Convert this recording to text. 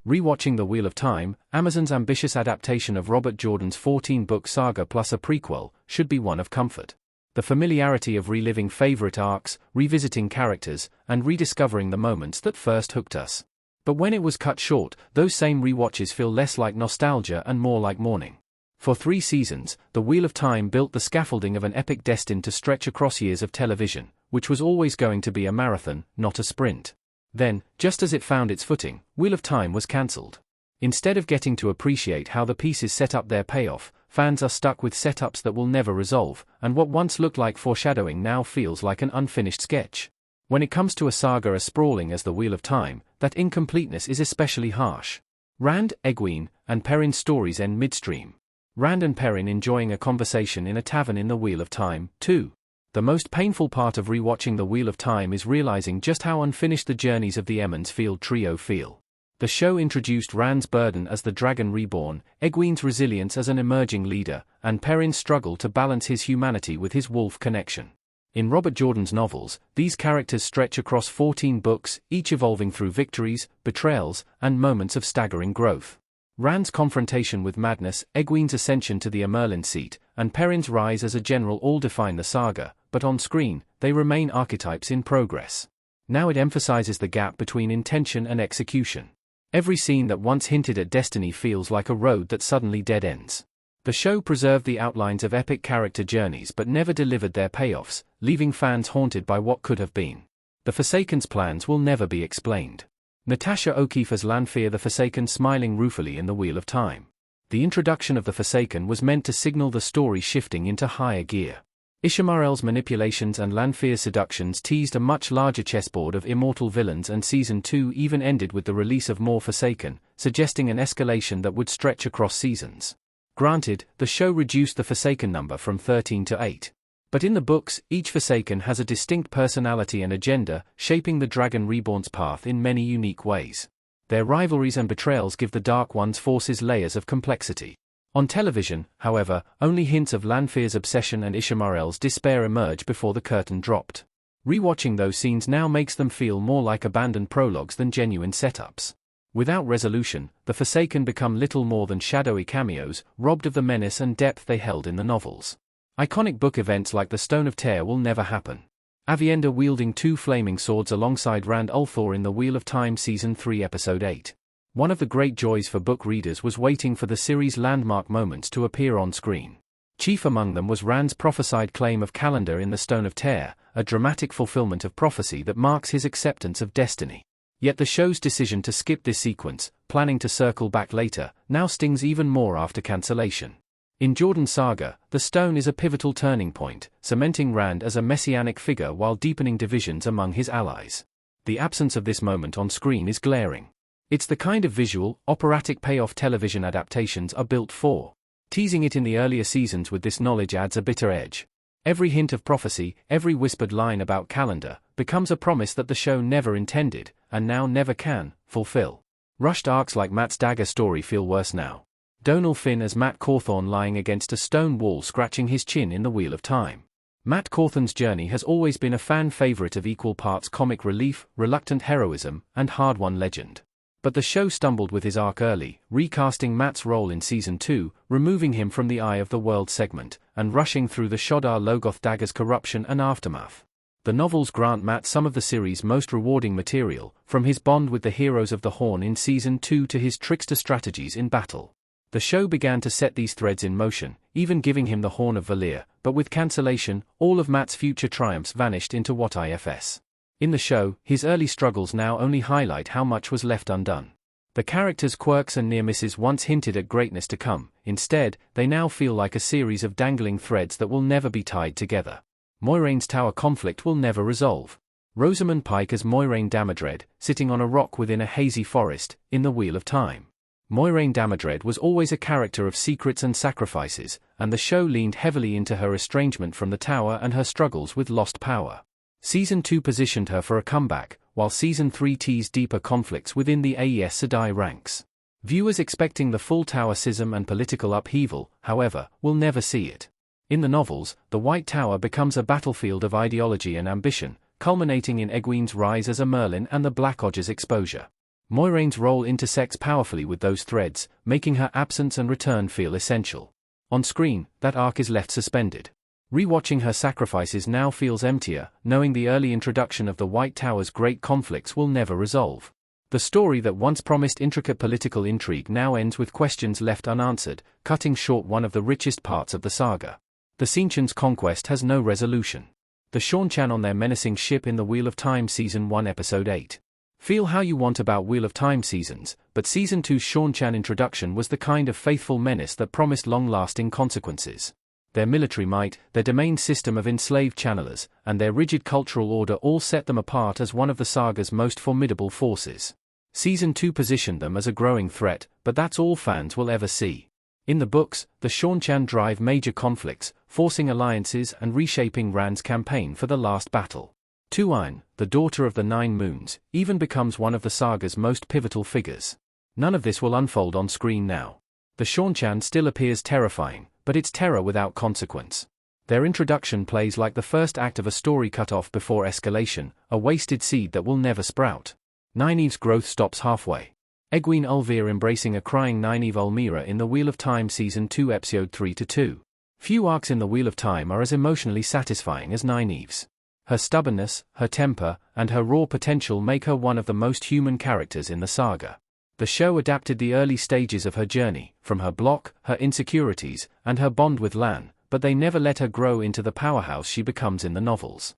Rewatching The Wheel of Time, Amazon's ambitious adaptation of Robert Jordan's 14-book saga plus a prequel, should be one of comfort. The familiarity of reliving favorite arcs, revisiting characters, and rediscovering the moments that first hooked us. But when it was cut short, those same rewatches feel less like nostalgia and more like mourning. For 3 seasons, The Wheel of Time built the scaffolding of an epic destined to stretch across years of television, which was always going to be a marathon, not a sprint. Then, just as it found its footing, Wheel of Time was cancelled. Instead of getting to appreciate how the pieces set up their payoff, fans are stuck with setups that will never resolve, and what once looked like foreshadowing now feels like an unfinished sketch. When it comes to a saga as sprawling as The Wheel of Time, that incompleteness is especially harsh. Rand, Egwene, and Perrin's stories end midstream. Rand and Perrin enjoying a conversation in a tavern in The Wheel of Time, too. The most painful part of rewatching The Wheel of Time is realizing just how unfinished the journeys of the Emmons Field trio feel. The show introduced Rand's burden as the Dragon Reborn, Egwene's resilience as an emerging leader, and Perrin's struggle to balance his humanity with his wolf connection. In Robert Jordan's novels, these characters stretch across 14 books, each evolving through victories, betrayals, and moments of staggering growth. Rand's confrontation with madness, Egwene's ascension to the Amerlin seat, and Perrin's rise as a general all define the saga, but on screen, they remain archetypes in progress. Now it emphasizes the gap between intention and execution. Every scene that once hinted at destiny feels like a road that suddenly dead ends. The show preserved the outlines of epic character journeys but never delivered their payoffs, leaving fans haunted by what could have been. The Forsaken's plans will never be explained. Natasha O'Keefe as Lanfear the Forsaken smiling ruefully in The Wheel of Time. The introduction of the Forsaken was meant to signal the story shifting into higher gear. Ishamael's manipulations and Lanfear's seductions teased a much larger chessboard of immortal villains, and Season 2 even ended with the release of more Forsaken, suggesting an escalation that would stretch across seasons. Granted, the show reduced the Forsaken number from 13 to 8. But in the books, each Forsaken has a distinct personality and agenda, shaping the Dragon Reborn's path in many unique ways. Their rivalries and betrayals give the Dark One's forces layers of complexity. On television, however, only hints of Lanfear's obsession and Ishamael's despair emerge before the curtain dropped. Rewatching those scenes now makes them feel more like abandoned prologues than genuine setups. Without resolution, the Forsaken become little more than shadowy cameos, robbed of the menace and depth they held in the novels. Iconic book events like the Stone of Tear will never happen. Aviendha wielding 2 flaming swords alongside Rand al'Thor in The Wheel of Time Season 3 Episode 8. One of the great joys for book readers was waiting for the series' landmark moments to appear on screen. Chief among them was Rand's prophesied claim of Calendar in the Stone of Tear, a dramatic fulfillment of prophecy that marks his acceptance of destiny. Yet the show's decision to skip this sequence, planning to circle back later, now stings even more after cancellation. In Jordan's saga, the stone is a pivotal turning point, cementing Rand as a messianic figure while deepening divisions among his allies. The absence of this moment on screen is glaring. It's the kind of visual, operatic payoff television adaptations are built for. Teasing it in the earlier seasons with this knowledge adds a bitter edge. Every hint of prophecy, every whispered line about Calendar, becomes a promise that the show never intended, and now never can, fulfill. Rushed arcs like Matt's dagger story feel worse now. Donal Finn as Matt Cawthorne lying against a stone wall scratching his chin in The Wheel of Time. Matt Cawthorne's journey has always been a fan favorite of equal parts comic relief, reluctant heroism, and hard-won legend. But the show stumbled with his arc early, recasting Matt's role in Season 2, removing him from the Eye of the World segment, and rushing through the Shodar Logoth dagger's corruption and aftermath. The novels grant Matt some of the series' most rewarding material, from his bond with the heroes of the Horn in Season 2 to his trickster strategies in battle. The show began to set these threads in motion, even giving him the Horn of Valir, but with cancellation, all of Matt's future triumphs vanished into what ifs. In the show, his early struggles now only highlight how much was left undone. The characters' quirks and near misses once hinted at greatness to come. Instead, they now feel like a series of dangling threads that will never be tied together. Moiraine's Tower conflict will never resolve. Rosamund Pike as Moiraine Damodred, sitting on a rock within a hazy forest, in The Wheel of Time. Moiraine Damodred was always a character of secrets and sacrifices, and the show leaned heavily into her estrangement from the Tower and her struggles with lost power. Season 2 positioned her for a comeback, while Season 3 teased deeper conflicts within the Aes Sedai ranks. Viewers expecting the full Tower schism and political upheaval, however, will never see it. In the novels, the White Tower becomes a battlefield of ideology and ambition, culminating in Egwene's rise as a Merlin and the Black Ogre's exposure. Moiraine's role intersects powerfully with those threads, making her absence and return feel essential. On screen, that arc is left suspended. Rewatching her sacrifices now feels emptier, knowing the early introduction of the White Tower's great conflicts will never resolve. The story that once promised intricate political intrigue now ends with questions left unanswered, cutting short one of the richest parts of the saga. The Seanchan's conquest has no resolution. The Seanchan on their menacing ship in the Wheel of Time Season 1 Episode 8. Feel how you want about Wheel of Time seasons, but Season 2's Seanchan introduction was the kind of faithful menace that promised long-lasting consequences. Their military might, their domain system of enslaved channelers, and their rigid cultural order all set them apart as one of the saga's most formidable forces. Season 2 positioned them as a growing threat, but that's all fans will ever see. In the books, the Seanchan drive major conflicts, forcing alliances and reshaping Rand's campaign for the last battle. Tuine, the daughter of the Nine Moons, even becomes one of the saga's most pivotal figures. None of this will unfold on screen now. The Seanchan still appears terrifying, but it's terror without consequence. Their introduction plays like the first act of a story cut off before escalation, a wasted seed that will never sprout. Nynaeve's growth stops halfway. Egwene Ulvir embracing a crying Nynaeve Ulmira in the Wheel of Time Season 2 Episode 3-2. Few arcs in the Wheel of Time are as emotionally satisfying as Nynaeve's. Her stubbornness, her temper, and her raw potential make her one of the most human characters in the saga. The show adapted the early stages of her journey, from her block, her insecurities, and her bond with Lan, but they never let her grow into the powerhouse she becomes in the novels.